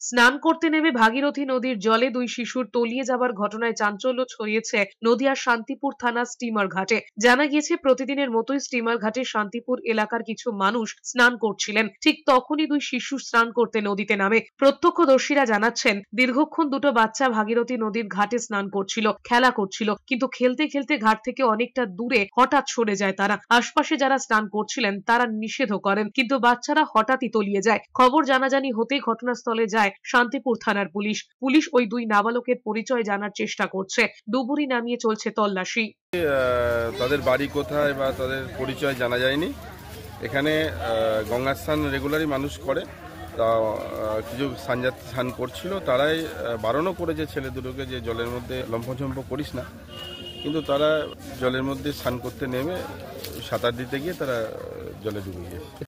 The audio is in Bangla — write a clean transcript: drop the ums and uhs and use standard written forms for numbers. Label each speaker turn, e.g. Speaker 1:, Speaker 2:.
Speaker 1: স্নান করতে নেমে ভাগীরথী নদীর জলে দুই শিশুর তলিয়ে যাবার ঘটনায় চাঞ্চল্য ছড়িয়েছে নদিয়ার শান্তিপুর থানা স্টিমার ঘাটে। জানা গিয়েছে, প্রতিদিনের মতোই স্টিমার ঘাটে শান্তিপুর এলাকার কিছু মানুষ স্নান করছিলেন। ঠিক তখনই দুই শিশু স্নান করতে নদীতে নামে। প্রত্যক্ষদর্শীরা জানাচ্ছেন, দীর্ঘক্ষণ দুটো বাচ্চা ভাগীরথী নদীর ঘাটে স্নান করছিল, খেলা করছিল, কিন্তু খেলতে খেলতে ঘাট থেকে অনেকটা দূরে হঠাৎ সরে যায় তারা। আশপাশে যারা স্নান করছিলেন তারা নিষেধও করেন, কিন্তু বাচ্চারা হঠাৎই তলিয়ে যায়। খবর জানাজানি হতেই ঘটনাস্থলে যায় শান্তিপুর থানার পুলিশ ওই দুই নাবালকের পরিচয় জানার চেষ্টা করছে। ডুবুরি নামিয়ে চলছে তল্লাশি।
Speaker 2: তাদের বাড়ি কোথায় বা তাদের পরিচয় জানা যায়নি। এখানে গঙ্গা স্নান রেগুলারই মানুষ করে, তা কিছু স্নান করছিল, তারাই বারণও করেছে ছেলে দুটোকে যে জলের মধ্যে লম্ফঝম্প করিস না, কিন্তু তারা জলের মধ্যে স্নান করতে নেমে সাঁতার দিতে গিয়ে তারা জলে ডুবে গিয়েছে।